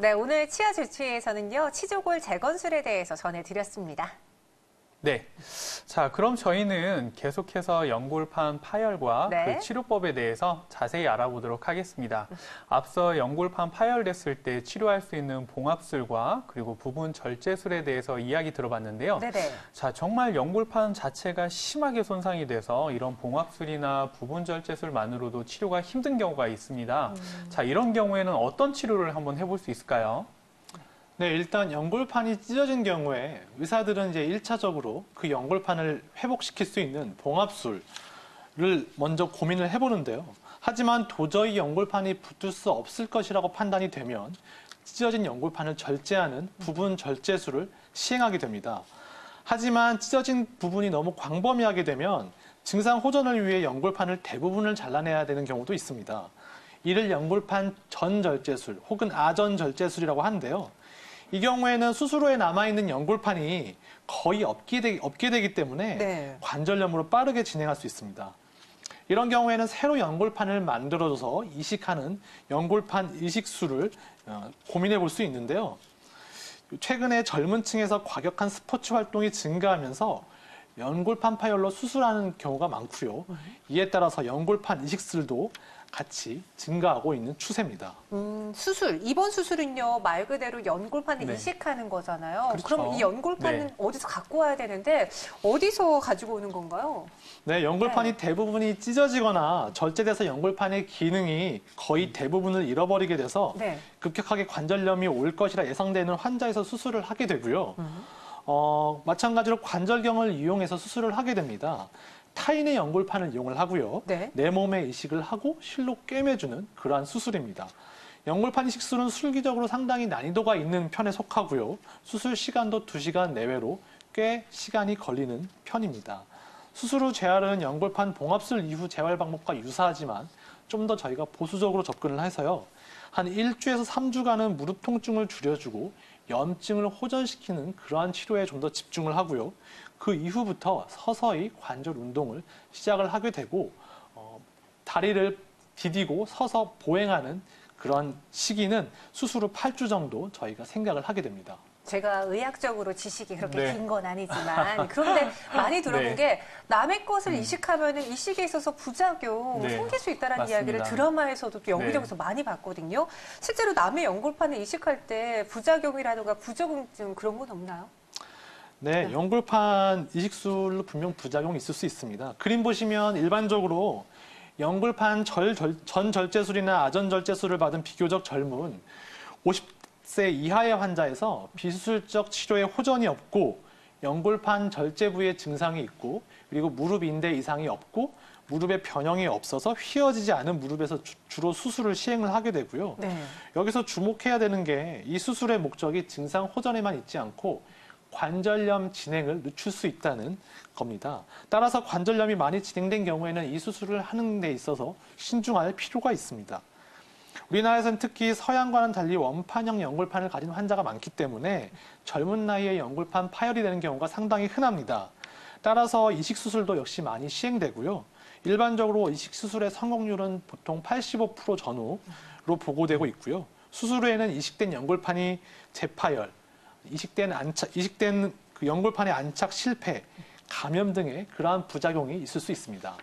네, 오늘 치아 주치의에서는요, 치조골 재건술에 대해서 전해드렸습니다. 네. 자, 그럼 저희는 계속해서 연골판 파열과 네. 그 치료법에 대해서 자세히 알아보도록 하겠습니다. 앞서 연골판 파열됐을 때 치료할 수 있는 봉합술과 그리고 부분 절제술에 대해서 이야기 들어봤는데요. 네네. 자, 정말 연골판 자체가 심하게 손상이 돼서 이런 봉합술이나 부분 절제술만으로도 치료가 힘든 경우가 있습니다. 자, 이런 경우에는 어떤 치료를 한번 해볼 수 있을까요? 네, 일단 연골판이 찢어진 경우에 의사들은 이제 1차적으로 그 연골판을 회복시킬 수 있는 봉합술을 먼저 고민을 해보는데요. 하지만 도저히 연골판이 붙을 수 없을 것이라고 판단이 되면 찢어진 연골판을 절제하는 부분 절제술을 시행하게 됩니다. 하지만 찢어진 부분이 너무 광범위하게 되면 증상 호전을 위해 연골판을 대부분을 잘라내야 되는 경우도 있습니다. 이를 연골판 전절제술 혹은 아전절제술이라고 하는데요. 이 경우에는 수술 후에 남아있는 연골판이 거의 없게 되기 때문에 네. 관절염으로 빠르게 진행할 수 있습니다. 이런 경우에는 새로 연골판을 만들어줘서 이식하는 연골판 이식술을 고민해 볼 수 있는데요. 최근에 젊은 층에서 과격한 스포츠 활동이 증가하면서 연골판 파열로 수술하는 경우가 많고요. 이에 따라서 연골판 이식술도 같이 증가하고 있는 추세입니다. 이번 수술은요, 말 그대로 연골판을 네. 이식하는 거잖아요. 그렇죠. 그럼 이 연골판은 네. 어디서 갖고 와야 되는데, 어디서 가지고 오는 건가요? 네, 연골판이 대부분이 찢어지거나 절제돼서 연골판의 기능이 거의 대부분을 잃어버리게 돼서 네. 급격하게 관절염이 올 것이라 예상되는 환자에서 수술을 하게 되고요. 마찬가지로 관절경을 이용해서 수술을 하게 됩니다. 타인의 연골판을 이용을 하고요. 네. 내 몸에 이식을 하고 실로 꿰매주는 그러한 수술입니다. 연골판 이식술은 술기적으로 상당히 난이도가 있는 편에 속하고요. 수술 시간도 2시간 내외로 꽤 시간이 걸리는 편입니다. 수술 후 재활은 연골판 봉합술 이후 재활 방법과 유사하지만 좀 더 저희가 보수적으로 접근을 해서요. 한 1주에서 3주간은 무릎 통증을 줄여주고 염증을 호전시키는 그러한 치료에 좀 더 집중을 하고요. 그 이후부터 서서히 관절 운동을 시작을 하게 되고 다리를 디디고 서서 보행하는 그런 시기는 수술 후 8주 정도 저희가 생각을 하게 됩니다. 제가 의학적으로 지식이 그렇게 네. 긴 건 아니지만 그런데 많이 들어본 네. 게 남의 것을 이식하면 이식에 있어서 부작용 네. 생길 수 있다는 맞습니다. 이야기를 드라마에서도 또 여기저기서 많이 봤거든요. 실제로 남의 연골판을 이식할 때 부작용이라든가 부조금증 그런 건 없나요? 네, 연골판 이식술로 분명 부작용이 있을 수 있습니다. 그림 보시면 일반적으로 연골판 전절제술이나 아전절제술을 받은 비교적 젊은 50세 이하의 환자에서 비수술적 치료에 호전이 없고 연골판 절제 부위에 증상이 있고 그리고 무릎 인대 이상이 없고 무릎에 변형이 없어서 휘어지지 않은 무릎에서 주로 수술을 시행을 하게 되고요. 네. 여기서 주목해야 되는 게 이 수술의 목적이 증상 호전에만 있지 않고 관절염 진행을 늦출 수 있다는 겁니다. 따라서 관절염이 많이 진행된 경우에는 이 수술을 하는 데 있어서 신중할 필요가 있습니다. 우리나라에서는 특히 서양과는 달리 원판형 연골판을 가진 환자가 많기 때문에 젊은 나이에 연골판 파열이 되는 경우가 상당히 흔합니다. 따라서 이식 수술도 역시 많이 시행되고요. 일반적으로 이식 수술의 성공률은 보통 85% 전후로 보고되고 있고요. 수술 후에는 이식된 연골판이 재파열, 이식된 그 연골판의 안착 실패, 감염 등의 그러한 부작용이 있을 수 있습니다.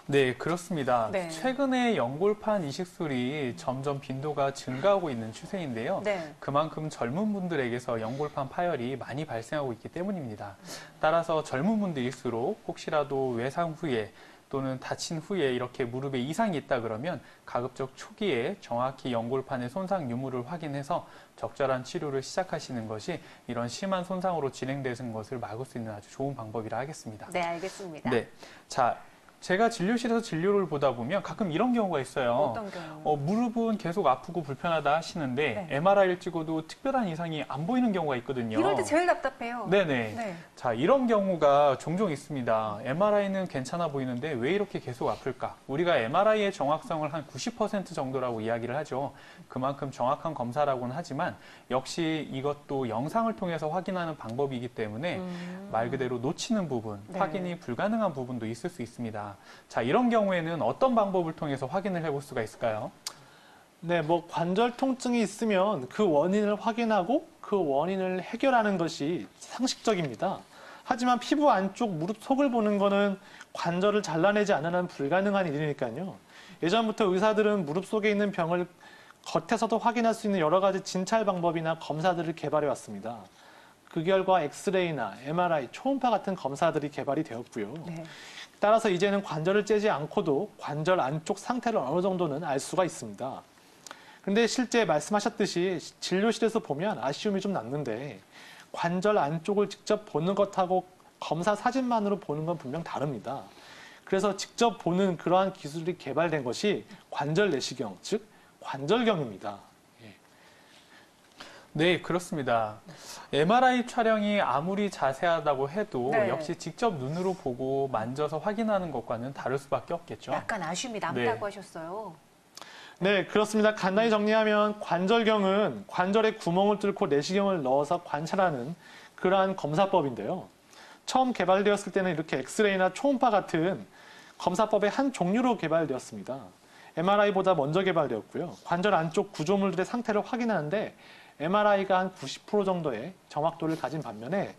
네, 그렇습니다. 네. 최근에 연골판 이식술이 점점 빈도가 증가하고 있는 추세인데요. 네. 그만큼 젊은 분들에게서 연골판 파열이 많이 발생하고 있기 때문입니다. 따라서 젊은 분들일수록 혹시라도 외상 후에 또는 다친 후에 이렇게 무릎에 이상이 있다 그러면 가급적 초기에 정확히 연골판의 손상 유무를 확인해서 적절한 치료를 시작하시는 것이 이런 심한 손상으로 진행되는 것을 막을 수 있는 아주 좋은 방법이라 하겠습니다. 네, 알겠습니다. 네, 자, 제가 진료실에서 진료를 보다 보면 가끔 이런 경우가 있어요. 어떤 경우? 무릎은 계속 아프고 불편하다 하시는데 네. MRI를 찍어도 특별한 이상이 안 보이는 경우가 있거든요. 이럴 때 제일 답답해요. 네네. 네. 자, 이런 경우가 종종 있습니다. MRI는 괜찮아 보이는데 왜 이렇게 계속 아플까? 우리가 MRI의 정확성을 한 90% 정도라고 이야기를 하죠. 그만큼 정확한 검사라고는 하지만 역시 이것도 영상을 통해서 확인하는 방법이기 때문에 말 그대로 놓치는 부분, 네. 확인이 불가능한 부분도 있을 수 있습니다. 자, 이런 경우에는 어떤 방법을 통해서 확인을 해볼 수가 있을까요? 네, 뭐 관절 통증이 있으면 그 원인을 확인하고 그 원인을 해결하는 것이 상식적입니다. 하지만 피부 안쪽 무릎 속을 보는 거는 관절을 잘라내지 않는 한 불가능한 일이니까요. 예전부터 의사들은 무릎 속에 있는 병을 겉에서도 확인할 수 있는 여러 가지 진찰 방법이나 검사들을 개발해 왔습니다. 그 결과 엑스레이나 MRI, 초음파 같은 검사들이 개발이 되었고요. 네. 따라서 이제는 관절을 째지 않고도 관절 안쪽 상태를 어느 정도는 알 수가 있습니다. 근데 실제 말씀하셨듯이 진료실에서 보면 아쉬움이 좀 남는데 관절 안쪽을 직접 보는 것하고 검사 사진만으로 보는 건 분명 다릅니다. 그래서 직접 보는 그러한 기술이 개발된 것이 관절 내시경, 즉 관절경입니다. 네, 그렇습니다. MRI 촬영이 아무리 자세하다고 해도 네. 역시 직접 눈으로 보고 만져서 확인하는 것과는 다를 수밖에 없겠죠. 약간 아쉬움이 남다고 하셨어요. 네, 그렇습니다. 간단히 정리하면 관절경은 관절에 구멍을 뚫고 내시경을 넣어서 관찰하는 그러한 검사법인데요. 처음 개발되었을 때는 이렇게 엑스레이나 초음파 같은 검사법의 한 종류로 개발되었습니다. MRI보다 먼저 개발되었고요. 관절 안쪽 구조물들의 상태를 확인하는데 MRI가 한 90% 정도의 정확도를 가진 반면에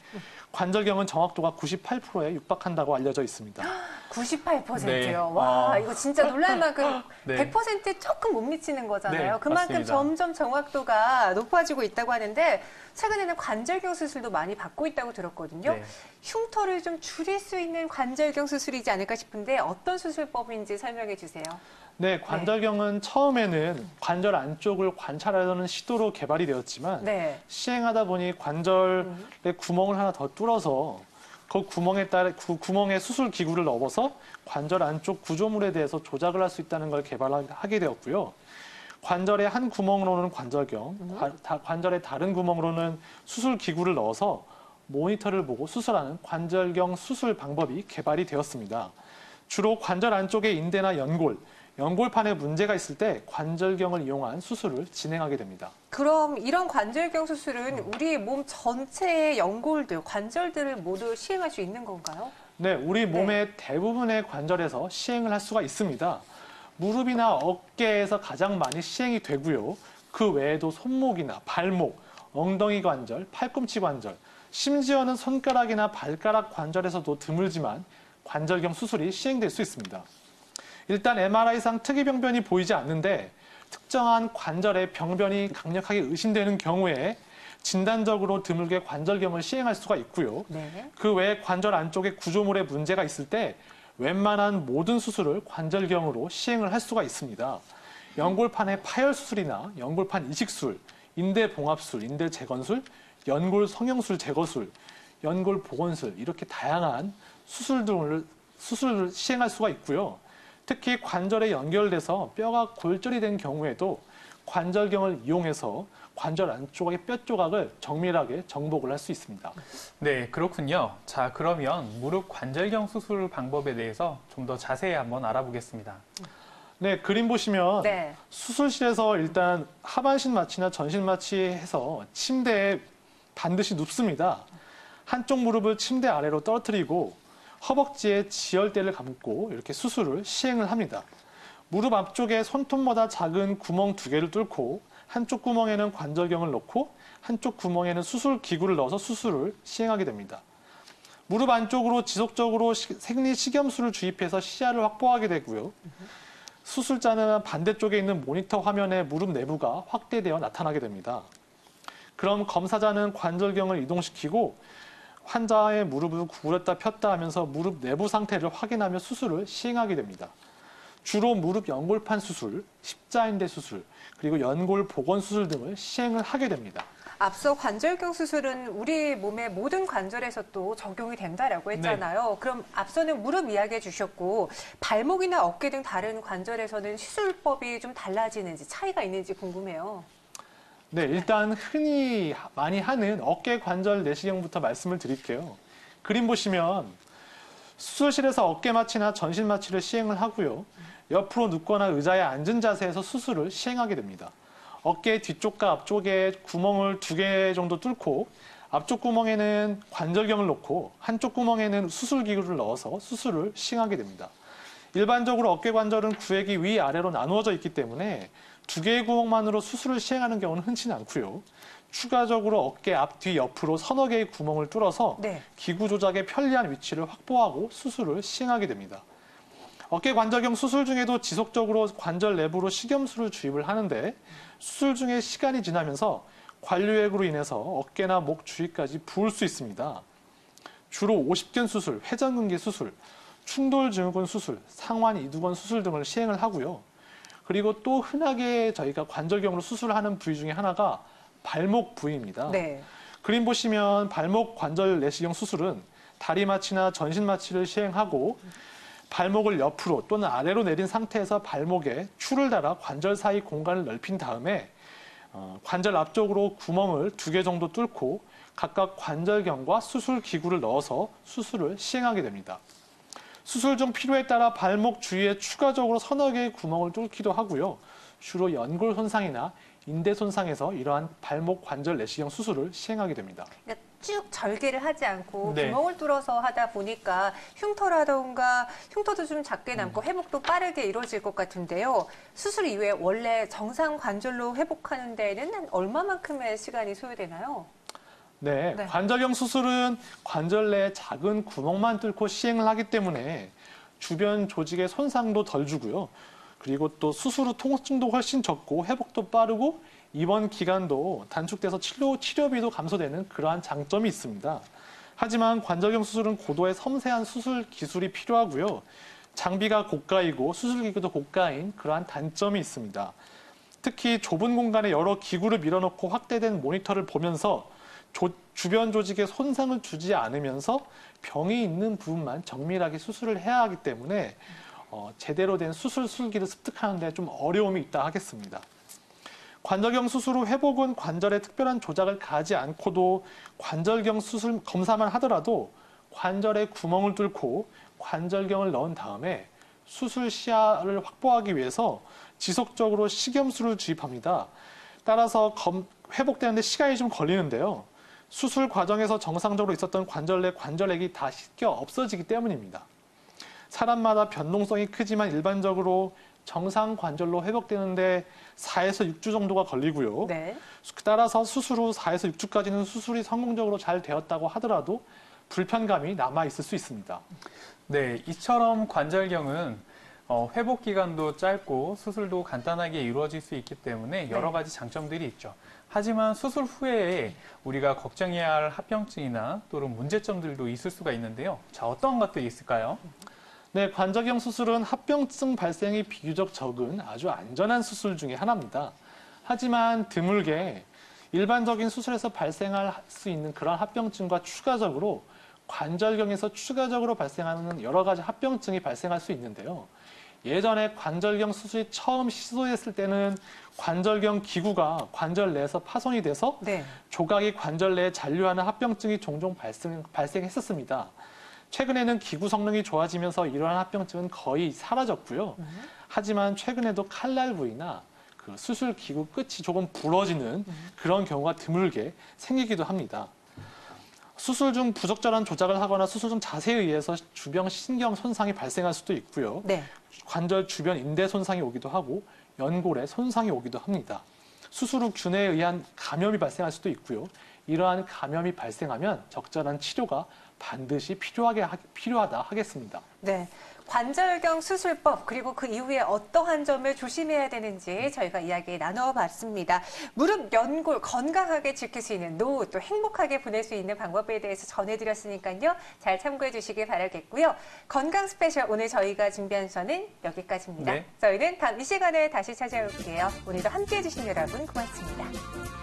관절경은 정확도가 98%에 육박한다고 알려져 있습니다. 98%요. 네. 와, 이거 진짜 놀랄 만큼 네. 100%에 조금 못 미치는 거잖아요. 네, 그만큼 맞습니다. 점점 정확도가 높아지고 있다고 하는데 최근에는 관절경 수술도 많이 받고 있다고 들었거든요. 네. 흉터를 좀 줄일 수 있는 관절경 수술이지 않을까 싶은데 어떤 수술법인지 설명해 주세요. 네, 관절경은 처음에는 관절 안쪽을 관찰하려는 시도로 개발이 되었지만 네. 시행하다 보니 관절에 구멍을 하나 더 뚫어서 그 구멍에 따라 그 구멍에 수술 기구를 넣어서 관절 안쪽 구조물에 대해서 조작을 할 수 있다는 걸 개발하게 되었고요. 관절의 한 구멍으로는 관절경, 관절의 다른 구멍으로는 수술 기구를 넣어서 모니터를 보고 수술하는 관절경 수술 방법이 개발이 되었습니다. 주로 관절 안쪽의 인대나 연골판에 문제가 있을 때 관절경을 이용한 수술을 진행하게 됩니다. 그럼 이런 관절경 수술은 우리 몸 전체의 연골들, 관절들을 모두 시행할 수 있는 건가요? 네, 우리 몸의 대부분의 관절에서 시행을 할 수가 있습니다. 무릎이나 어깨에서 가장 많이 시행이 되고요. 그 외에도 손목이나 발목, 엉덩이 관절, 팔꿈치 관절, 심지어는 손가락이나 발가락 관절에서도 드물지만 관절경 수술이 시행될 수 있습니다. 일단 MRI상 특이 병변이 보이지 않는데 특정한 관절의 병변이 강력하게 의심되는 경우에 진단적으로 드물게 관절경을 시행할 수가 있고요. 네. 그 외에 관절 안쪽에 구조물에 문제가 있을 때 웬만한 모든 수술을 관절경으로 시행을 할 수가 있습니다. 연골판의 파열 수술이나 연골판 이식술, 인대 봉합술, 인대 재건술, 연골 성형술 제거술, 연골 복원술 이렇게 다양한 수술을 시행할 수가 있고요. 특히 관절에 연결돼서 뼈가 골절이 된 경우에도 관절경을 이용해서 관절 안쪽의 뼈 조각을 정밀하게 정복을 할 수 있습니다. 네, 그렇군요. 자, 그러면 무릎 관절경 수술 방법에 대해서 좀 더 자세히 한번 알아보겠습니다. 네, 그림 보시면 네. 수술실에서 일단 하반신 마취나 전신 마취해서 침대에 반드시 눕습니다. 한쪽 무릎을 침대 아래로 떨어뜨리고 허벅지에 지혈대를 감고 이렇게 수술을 시행을 합니다. 무릎 앞쪽에 손톱보다 작은 구멍 2개를 뚫고 한쪽 구멍에는 관절경을 넣고 한쪽 구멍에는 수술 기구를 넣어서 수술을 시행하게 됩니다. 무릎 안쪽으로 지속적으로 생리식염수를 주입해서 시야를 확보하게 되고요. 수술자는 반대쪽에 있는 모니터 화면에 무릎 내부가 확대되어 나타나게 됩니다. 그럼 검사자는 관절경을 이동시키고 환자의 무릎을 구부렸다 폈다 하면서 무릎 내부 상태를 확인하며 수술을 시행하게 됩니다. 주로 무릎 연골판 수술, 십자인대 수술, 그리고 연골 복원 수술 등을 시행을 하게 됩니다. 앞서 관절경 수술은 우리 몸의 모든 관절에서 또 적용이 된다라고 했잖아요. 그럼 앞서는 무릎 이야기해 주셨고 발목이나 어깨 등 다른 관절에서는 시술법이 좀 달라지는지 차이가 있는지 궁금해요. 네, 일단 흔히 많이 하는 어깨 관절 내시경부터 말씀을 드릴게요. 그림 보시면 수술실에서 어깨 마취나 전신 마취를 시행을 하고요. 옆으로 눕거나 의자에 앉은 자세에서 수술을 시행하게 됩니다. 어깨 뒤쪽과 앞쪽에 구멍을 2개 정도 뚫고 앞쪽 구멍에는 관절경을 넣고 한쪽 구멍에는 수술기구를 넣어서 수술을 시행하게 됩니다. 일반적으로 어깨 관절은 구획이 위아래로 나누어져 있기 때문에 2개의 구멍만으로 수술을 시행하는 경우는 흔치는 않고요. 추가적으로 어깨 앞, 뒤, 옆으로 서너 개의 구멍을 뚫어서 네. 기구 조작에 편리한 위치를 확보하고 수술을 시행하게 됩니다. 어깨 관절경 수술 중에도 지속적으로 관절 내부로 식염수를 주입을 하는데 수술 중에 시간이 지나면서 관류액으로 인해서 어깨나 목 주위까지 부을 수 있습니다. 주로 50견 수술, 회전근개 수술, 충돌증후군 수술, 상완 이두건 수술 등을 시행을 하고요. 그리고 또 흔하게 저희가 관절경으로 수술하는 부위 중에 하나가 발목 부위입니다. 네. 그림 보시면 발목 관절 내시경 수술은 다리 마취나 전신 마취를 시행하고 발목을 옆으로 또는 아래로 내린 상태에서 발목에 추를 달아 관절 사이 공간을 넓힌 다음에 관절 앞쪽으로 구멍을 2개 정도 뚫고 각각 관절경과 수술 기구를 넣어서 수술을 시행하게 됩니다. 수술 중 필요에 따라 발목 주위에 추가적으로 서너 개의 구멍을 뚫기도 하고요. 주로 연골 손상이나 인대 손상에서 이러한 발목 관절 내시경 수술을 시행하게 됩니다. 그러니까 쭉 절개를 하지 않고 네. 구멍을 뚫어서 하다 보니까 흉터라던가 흉터도 좀 작게 남고 회복도 빠르게 이루어질 것 같은데요. 수술 이후에 원래 정상 관절로 회복하는 데에는 얼마만큼의 시간이 소요되나요? 네, 네. 관절경 수술은 관절 내에 작은 구멍만 뚫고 시행을 하기 때문에 주변 조직의 손상도 덜 주고요. 그리고 또 수술 후 통증도 훨씬 적고 회복도 빠르고 입원 기간도 단축돼서 치료비도 감소되는 그러한 장점이 있습니다. 하지만 관절경 수술은 고도의 섬세한 수술 기술이 필요하고요. 장비가 고가이고 수술기구도 고가인 그러한 단점이 있습니다. 특히 좁은 공간에 여러 기구를 밀어넣고 확대된 모니터를 보면서 주변 조직에 손상을 주지 않으면서 병이 있는 부분만 정밀하게 수술을 해야 하기 때문에 제대로 된 수술 술기를 습득하는 데 좀 어려움이 있다 하겠습니다. 관절경 수술 후 회복은 관절에 특별한 조작을 가하지 않고도 관절경 수술 검사만 하더라도 관절에 구멍을 뚫고 관절경을 넣은 다음에 수술 시야를 확보하기 위해서 지속적으로 식염수를 주입합니다. 따라서 회복되는데 시간이 좀 걸리는데요. 수술 과정에서 정상적으로 있었던 관절 내 관절액이 다 씻겨 없어지기 때문입니다. 사람마다 변동성이 크지만 일반적으로 정상 관절로 회복되는데 4에서 6주 정도가 걸리고요. 네. 따라서 수술 후 4에서 6주까지는 수술이 성공적으로 잘 되었다고 하더라도 불편감이 남아 있을 수 있습니다. 네, 이처럼 관절경은 회복 기간도 짧고 수술도 간단하게 이루어질 수 있기 때문에 여러 가지 장점들이 있죠. 하지만 수술 후에 우리가 걱정해야 할 합병증이나 또는 문제점들도 있을 수가 있는데요. 자, 어떤 것들이 있을까요? 네, 관절경 수술은 합병증 발생이 비교적 적은 아주 안전한 수술 중에 하나입니다. 하지만 드물게 일반적인 수술에서 발생할 수 있는 그런 합병증과 추가적으로 관절경에서 추가적으로 발생하는 여러 가지 합병증이 발생할 수 있는데요. 예전에 관절경 수술이 처음 시도됐을 때는 관절경 기구가 관절 내에서 파손이 돼서 네. 조각이 관절 내에 잔류하는 합병증이 종종 발생했었습니다. 최근에는 기구 성능이 좋아지면서 이러한 합병증은 거의 사라졌고요. 하지만 최근에도 칼날 부위나 그 수술 기구 끝이 조금 부러지는 그런 경우가 드물게 생기기도 합니다. 수술 중 부적절한 조작을 하거나 수술 중 자세에 의해서 주변 신경 손상이 발생할 수도 있고요. 네. 관절 주변 인대 손상이 오기도 하고 연골에 손상이 오기도 합니다. 수술 후 균에 의한 감염이 발생할 수도 있고요. 이러한 감염이 발생하면 적절한 치료가 반드시 필요하다 하겠습니다. 네. 관절경 수술법 그리고 그 이후에 어떠한 점을 조심해야 되는지 저희가 이야기 나눠봤습니다. 무릎 연골 건강하게 지킬 수 있는 노후 또 행복하게 보낼 수 있는 방법에 대해서 전해드렸으니까요. 잘 참고해 주시기 바라겠고요. 건강 스페셜 오늘 저희가 준비한 선은 여기까지입니다. 네. 저희는 다음 이 시간에 다시 찾아올게요. 오늘도 함께해 주신 여러분 고맙습니다.